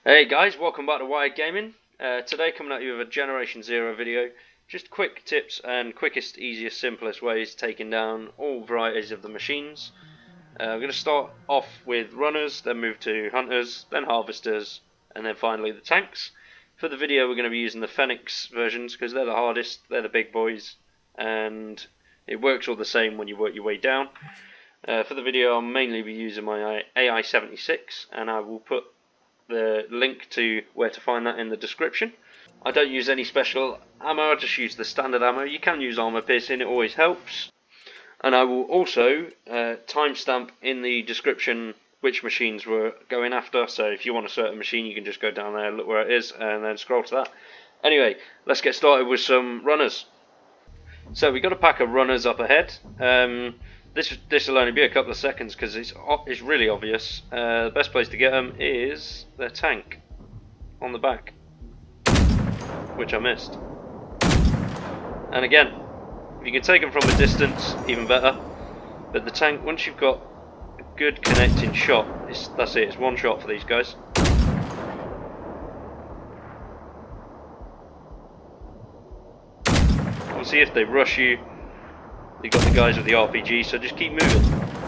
Hey guys, welcome back to Wired Gaming. Today coming at you with a Generation Zero video. Just quick tips and quickest, easiest, simplest ways taking down all varieties of the machines. We're going to start off with runners, then move to hunters, then harvesters, and then finally the tanks. For the video we're going to be using the Phoenix versions because they're the hardest, they're the big boys, and it works all the same when you work your way down. For the video I'll mainly be using my AI-76, and I will put the link to where to find that in the description. I don't use any special ammo, I just use the standard ammo. You can use armor piercing, it always helps. And I will also timestamp in the description which machines we're going after, so if you want a certain machine you can just go down there, look where it is, and then scroll to that. Anyway, let's get started with some runners. So we've got a pack of runners up ahead. This will only be a couple of seconds because it's really obvious. The best place to get them is their tank on the back, which I missed. And again, if you can take them from a distance, even better. But the tank, once you've got a good connecting shot, that's it. It's one shot for these guys. We'll see if they rush you. You've got the guys with the RPG, so just keep moving.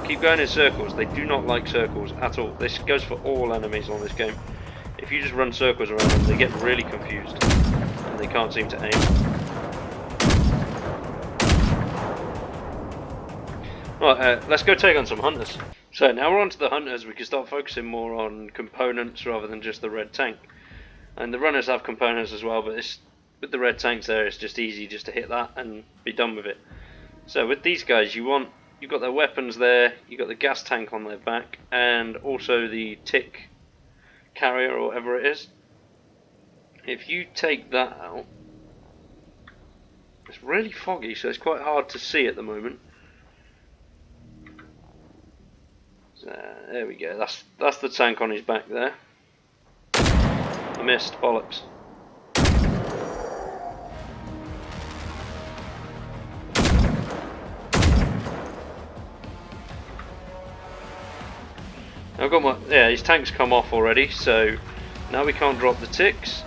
Keep going in circles. They do not like circles at all. This goes for all enemies on this game. If you just run circles around them, they get really confused. And they can't seem to aim. Right, let's go take on some hunters. So now we're on to the hunters, we can start focusing more on components rather than just the red tank. And the runners have components as well, but with the red tanks there, it's just easy just to hit that and be done with it. So with these guys, you've got their weapons there, you've got the gas tank on their back, and also the tick carrier or whatever it is. If you take that out, it's really foggy, so it's quite hard to see at the moment. So, there we go. That's the tank on his back there. I missed, bollocks. I've got his tank's come off already, so now we can't drop the ticks.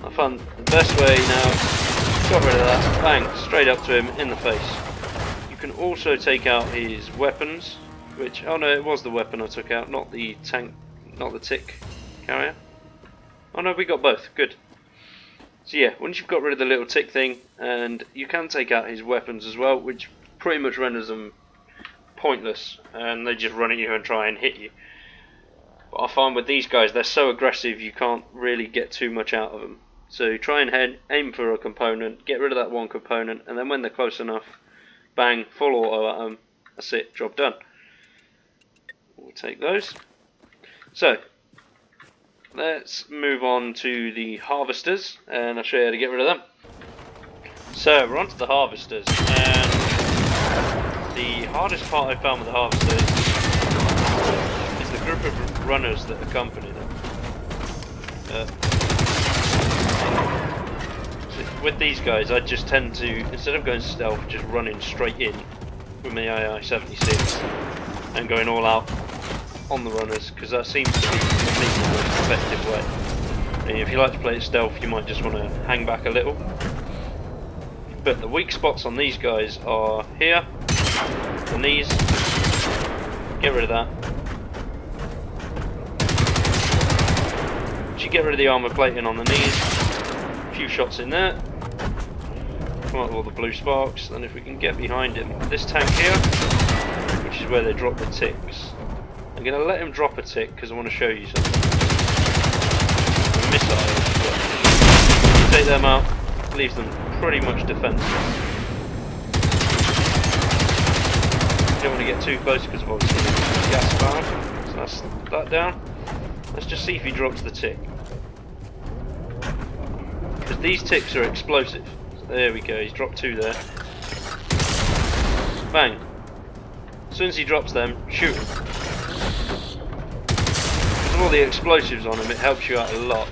I found the best way now, got rid of that, bang, straight up to him in the face. You can also take out his weapons, which, oh no, it was the weapon I took out, not the tank, not the tick carrier. Oh no, we got both, good. So yeah, once you've got rid of the little tick thing, and you can take out his weapons as well, which pretty much renders them pointless, and they just run at you and try and hit you. But I find with these guys, they're so aggressive you can't really get too much out of them. So try and aim for a component, get rid of that one component, and then when they're close enough, bang, full auto at them. That's it, job done. We'll take those. So let's move on to the harvesters, and I'll show you how to get rid of them. So we're on to the harvesters, and the hardest part I found with the harvesters is the group of runners that accompany them. So with these guys, I just tend to, instead of going stealth, just running straight in with my AI-76 and going all out on the runners, because that seems to be the most effective way. And if you like to play it stealth, you might just want to hang back a little. But the weak spots on these guys are here, the knees, get rid of that. Once you get rid of the armor plating on the knees, a few shots in there, come up with all the blue sparks, then if we can get behind him, this tank here, which is where they drop the ticks. I'm going to let him drop a tick because I want to show you something. The missiles, take them out, leaves them pretty much defenseless. You don't want to get too close because of obviously the gas valve. So that's that down. Let's just see if he drops the tick. Because these ticks are explosive. So there we go, he's dropped two there. Bang. As soon as he drops them, shoot him. Because of all the explosives on him, it helps you out a lot.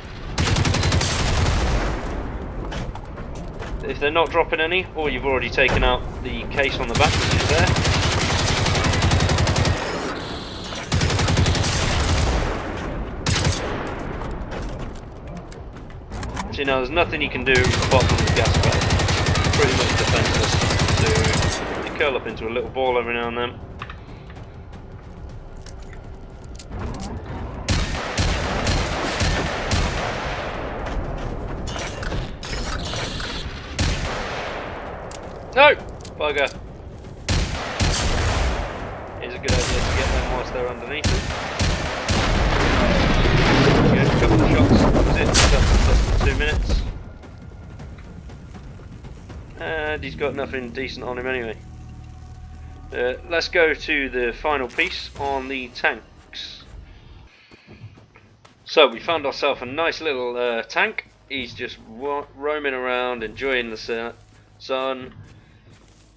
If they're not dropping any, or you've already taken out the case on the back, which is there, See, now there's nothing you can do apart from the gas belt. Pretty much defenseless. So you curl up into a little ball every now and then. No! Bugger. Here's a good idea to get them whilst they're underneath it. Good, a couple of shots. That's it. Less than 2 minutes. And he's got nothing decent on him anyway. Let's go to the final piece on the tanks. So we found ourselves a nice little tank. He's just roaming around, enjoying the sun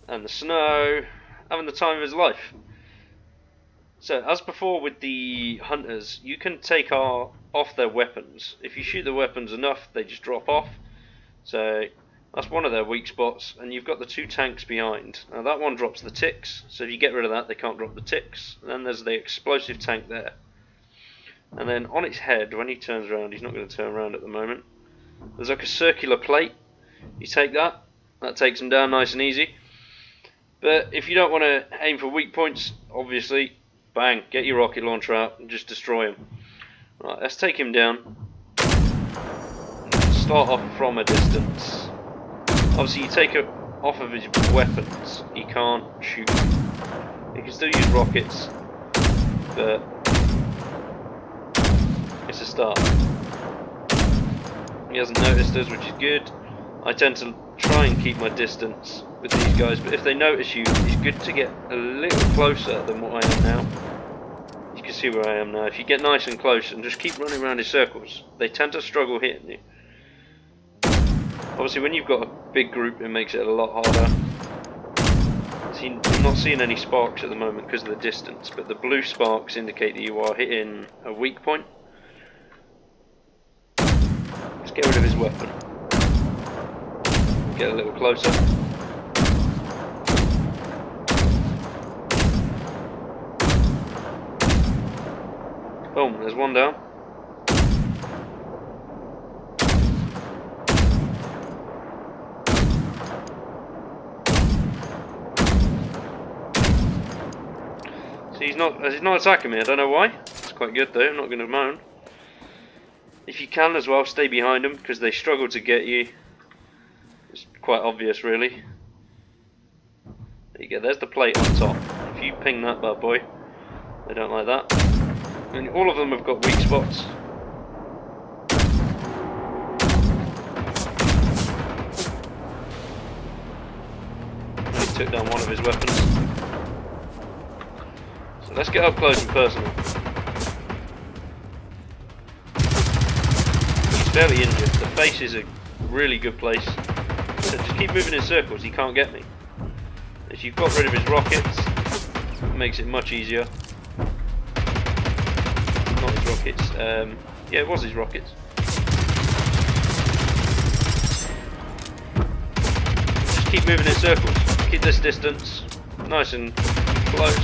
and the snow, having the time of his life. So as before with the hunters, you can take off their weapons. If you shoot the weapons enough, they just drop off. So that's one of their weak spots, and you've got the 2 tanks behind. Now that one drops the ticks, so if you get rid of that, they can't drop the ticks. And then there's the explosive tank there. And then on its head, when he turns around, he's not going to turn around at the moment, there's like a circular plate. You take that takes him down nice and easy. But if you don't want to aim for weak points, obviously, bang, get your rocket launcher out and just destroy him. Right, let's take him down. Start off from a distance. Obviously, you take it off of his weapons, he can't shoot. He can still use rockets, but it's a start. He hasn't noticed us, which is good. I tend to try and keep my distance with these guys, but if they notice you, it's good to get a little closer than what I am now. You can see where I am now. If you get nice and close and just keep running around in circles, they tend to struggle hitting you. Obviously when you've got a big group, it makes it a lot harder. See, I'm not seeing any sparks at the moment because of the distance, but the blue sparks indicate that you are hitting a weak point. Let's get rid of his weapon. Get a little closer. Boom, there's one down. See, he's not attacking me, I don't know why. It's quite good though, I'm not going to moan. If you can as well, stay behind them because they struggle to get you. It's quite obvious really. There you go, there's the plate on top. If you ping that bad boy, they don't like that. And all of them have got weak spots. He took down one of his weapons. So let's get up close and personal. He's fairly injured. The face is a really good place. So just keep moving in circles, he can't get me. If you've got rid of his rockets, it makes it much easier. Not his rockets, yeah, it was his rockets. Just keep moving in circles, keep this distance nice and close.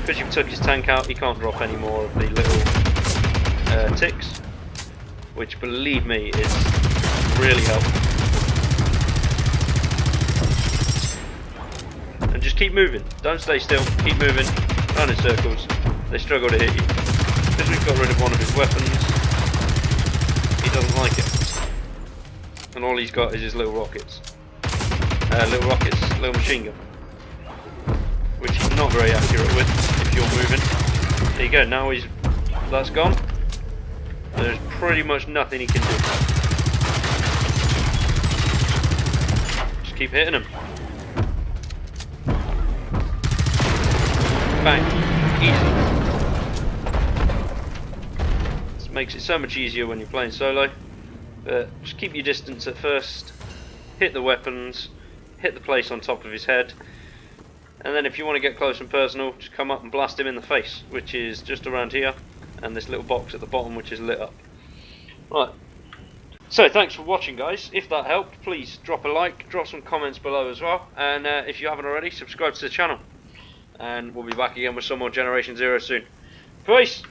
Because you've took his tank out, he can't drop any more of the little ticks, which believe me is really helpful. And just keep moving, don't stay still, keep moving, run in circles, they struggle to hit you. Because we've got rid of one of his weapons, he doesn't like it. And all he's got is his little rockets. Little machine gun. Which he's not very accurate with if you're moving. There you go, now that's gone. There's pretty much nothing he can do. Just keep hitting him. Bang. Easy. Makes it so much easier when you're playing solo, but just keep your distance at first, hit the weapons, hit the place on top of his head, and then if you want to get close and personal, just come up and blast him in the face, which is just around here, and this little box at the bottom which is lit up. Right, so thanks for watching guys. If that helped, please drop a like, drop some comments below as well, and if you haven't already, subscribe to the channel, and we'll be back again with some more Generation Zero soon. Peace!